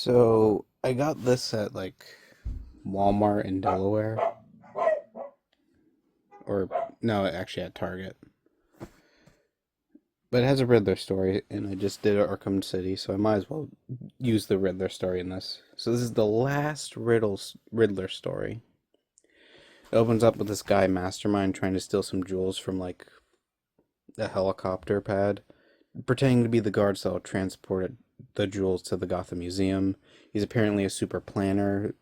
So I got this at like Walmart in Delaware, or no, actually at Target. But it has a Riddler story, and I just did Arkham City, so I might as well use the Riddler story in this. So this is the last Riddler story. It opens up with this guy Mastermind trying to steal some jewels from like a helicopter pad, pretending to be the guards that will transport the jewels to the Gotham Museum. He's apparently a super planner.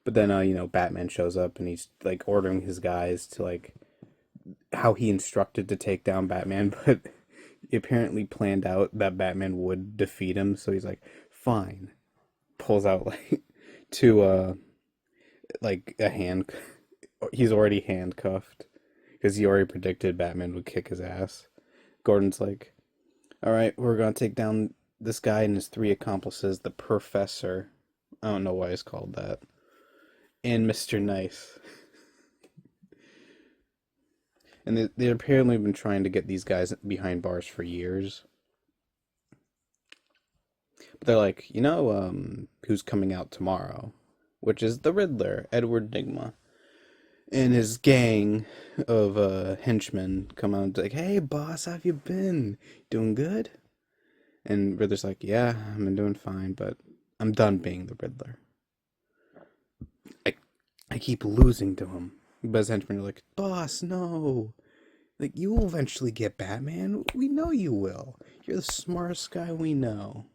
But then, Batman shows up and he's like ordering his guys to like how he instructed to take down Batman, but he apparently planned out that Batman would defeat him. So he's like, fine. Pulls out like two, like a hand. He's already handcuffed because he already predicted Batman would kick his ass. Gordon's like, all right, we're going to take down this guy and his three accomplices, the Professor. I don't know why he's called that. And Mr. Nice. And they've apparently been trying to get these guys behind bars for years. But they're like, who's coming out tomorrow? Which is the Riddler, Edward Enigma. And his gang of henchmen come out and like, hey, boss, how have you been? Doing good? And Riddler's like, yeah, I've been doing fine, but I'm done being the Riddler. I, I keep losing to him. But his henchmen are like, boss, no. Like, you will eventually get Batman. We know you will. You're the smartest guy we know.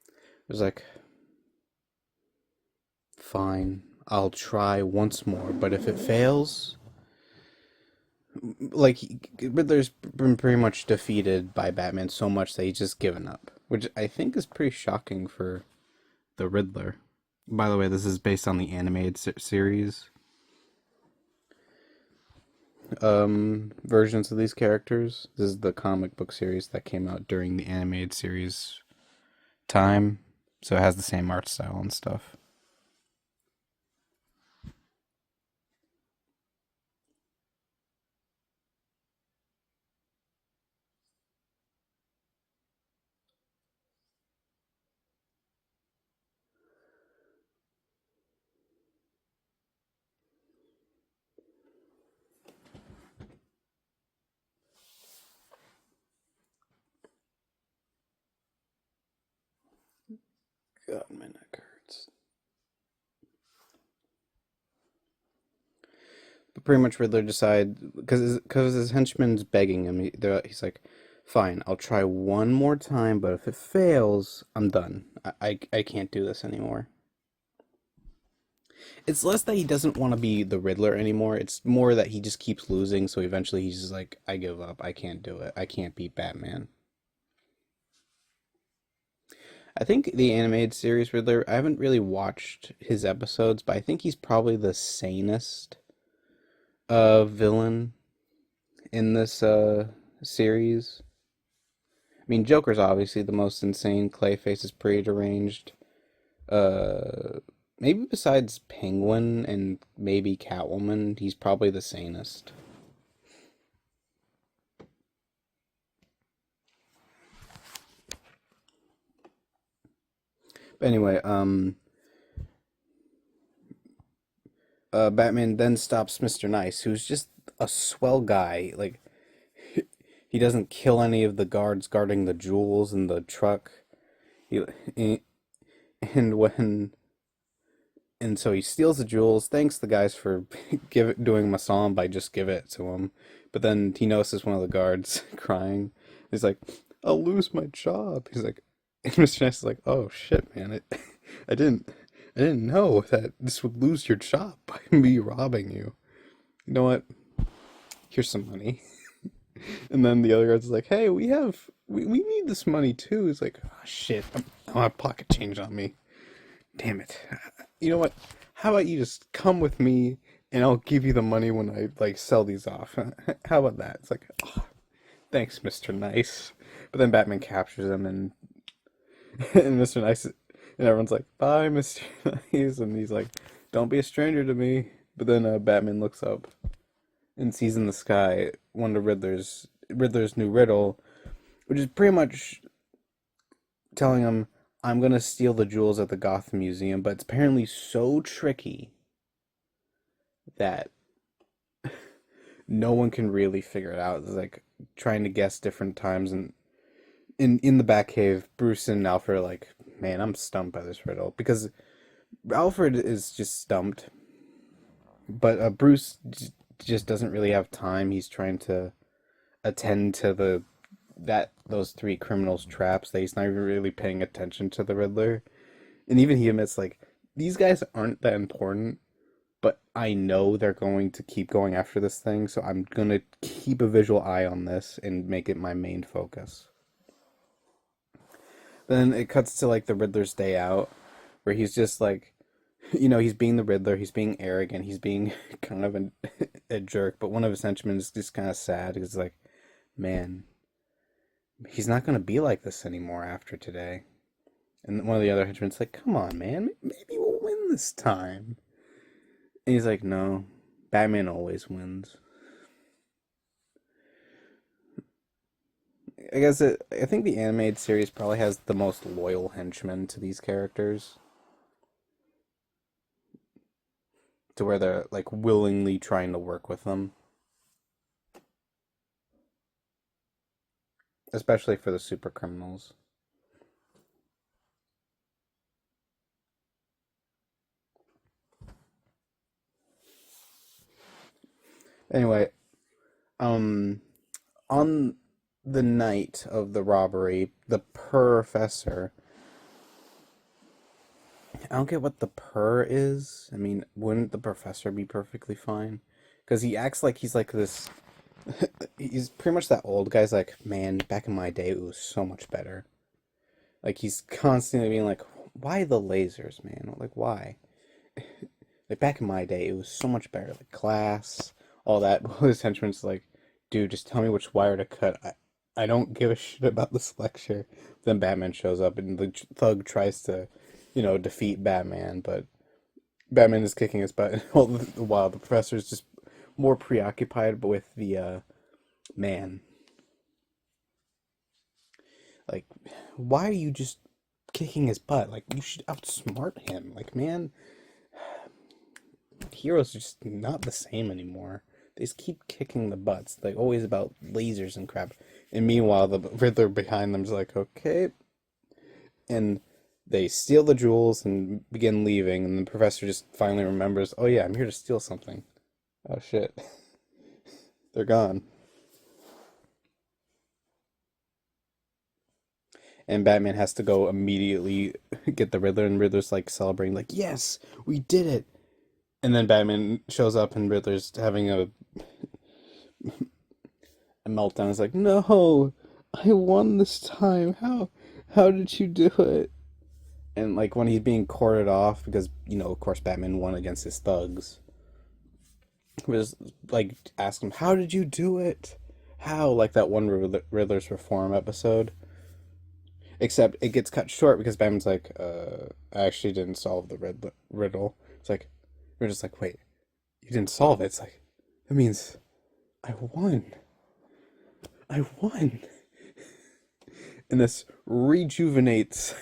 It was like, fine, I'll try once more, but if it fails, like, Riddler's been pretty much defeated by Batman so much that he's just given up, which I think is pretty shocking for the Riddler. By the way, this is based on the animated series versions of these characters. This is the comic book series that came out during the animated series time, so it has the same art style and stuff. God, my neck hurts. But pretty much Riddler decide because his henchman's begging him. He's like, "Fine, I'll try one more time, but if it fails, I'm done. I can't do this anymore." It's less that he doesn't want to be the Riddler anymore. It's more that he just keeps losing. So eventually, he's just like, "I give up. I can't do it. I can't beat Batman." I think the animated series Riddler. I haven't really watched his episodes, but I think he's probably the sanest villain in this series. I mean, Joker's obviously the most insane. Clayface is pretty deranged. Uh, Maybe besides Penguin and maybe Catwoman, he's probably the sanest. But anyway, Batman then stops Mr. Nice, who's just a swell guy. Like, he doesn't kill any of the guards guarding the jewels in the truck. He, and when and so he steals the jewels, thanks the guys for doing him a song by just give it to him. But then he notices one of the guards crying. He's like, I'll lose my job. He's like, and Mr. Nice is like, oh shit, man, I didn't, I didn't know that this would lose your job by me robbing you. You know what? Here's some money. And then the other guard's like, hey, we need this money too. He's like, oh shit, I don't have pocket change on me. Damn it. You know what? How about you just come with me and I'll give you the money when I like sell these off. How about that? It's like, oh, thanks, Mr. Nice. But then Batman captures him and and Mr. Nice and everyone's like, bye, Mr. Nice, and he's like, don't be a stranger to me. But then Batman looks up and sees in the sky one of Riddler's new riddle, which is pretty much telling him, I'm gonna steal the jewels at the Gotham Museum, but it's apparently so tricky that no one can really figure it out. It's like trying to guess different times, and in the Batcave, Bruce and Alfred are like, man, I'm stumped by this riddle because Alfred is just stumped, but Bruce just doesn't really have time. He's trying to attend to those three criminals' traps that he's not even really paying attention to the Riddler. And even he admits like these guys aren't that important, but I know they're going to keep going after this thing, so I'm gonna keep a visual eye on this and make it my main focus. Then it cuts to like the Riddler's day out, where he's just like, he's being the Riddler, he's being arrogant, he's being kind of a jerk, but one of his henchmen is just kind of sad because like, man, he's not gonna be like this anymore after today. And one of the other henchmen's like, come on, man, maybe we'll win this time. And he's like, no, Batman always wins. I think the animated series probably has the most loyal henchmen to these characters, to where they're like willingly trying to work with them, especially for the super criminals. Anyway, um, on the night of the robbery, the professor. I don't get what the purr is. I mean, wouldn't the professor be perfectly fine? Because he acts like he's like this. He's pretty much that old guy's like, man, back in my day, it was so much better. Like, he's constantly being like, why the lasers, man? Like, why? Like, back in my day, it was so much better. Like, class, all that. Well, his henchman's like, dude, just tell me which wire to cut. I don't give a shit about this lecture. Then Batman shows up, and the thug tries to, defeat Batman, but Batman is kicking his butt all the while the professor is just more preoccupied with the man. Like, why are you just kicking his butt? Like, you should outsmart him. Like, man, heroes are just not the same anymore. They just keep kicking the butts. Like, always about lasers and crap. And meanwhile, the Riddler behind them's like, okay. And they steal the jewels and begin leaving. And the professor just finally remembers, oh yeah, I'm here to steal something. Oh shit. They're gone. And Batman has to go immediately get the Riddler, and Riddler's like celebrating, like, yes, we did it. And then Batman shows up, and Riddler's having a meltdown. He's like, no, I won this time. How did you do it? And like when he's being courted off, because of course, Batman won against his thugs. Was like ask him, how did you do it? How, like that one Riddler's Reform episode. Except it gets cut short because Batman's like, I actually didn't solve the riddle. It's like, we're just like, wait, you didn't solve it? It's like, that means I won. I won. And this rejuvenates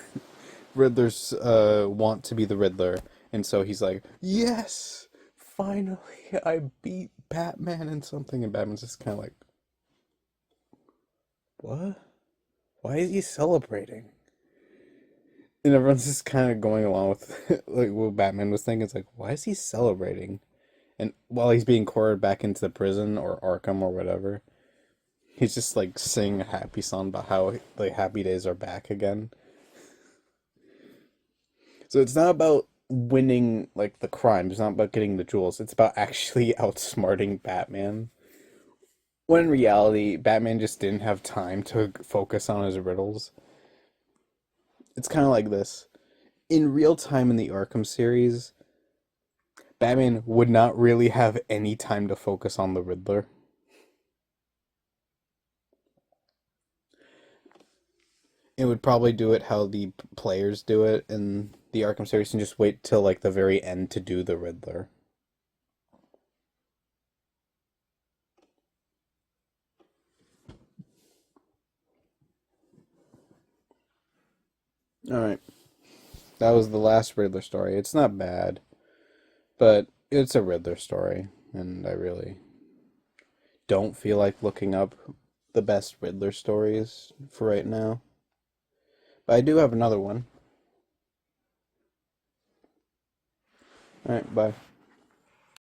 Riddler's want to be the Riddler. And so he's like, yes, finally, I beat Batman and something. And Batman's just kind of like, what? Why is he celebrating? And everyone's just kind of going along with like what Batman was thinking. It's like, why is he celebrating? And while he's being courted back into the prison or Arkham or whatever, he's just like singing a happy song about how like happy days are back again. So it's not about winning like the crime. It's not about getting the jewels. It's about actually outsmarting Batman. When in reality, Batman just didn't have time to focus on his riddles. It's kind of like this. In real time in the Arkham series, Batman would not really have any time to focus on the Riddler. It would probably do it how the players do it in the Arkham series and just wait till like the very end to do the Riddler. All right. That was the last Riddler story. It's not bad, but it's a Riddler story, and I really don't feel like looking up the best Riddler stories for right now. But I do have another one. All right, bye.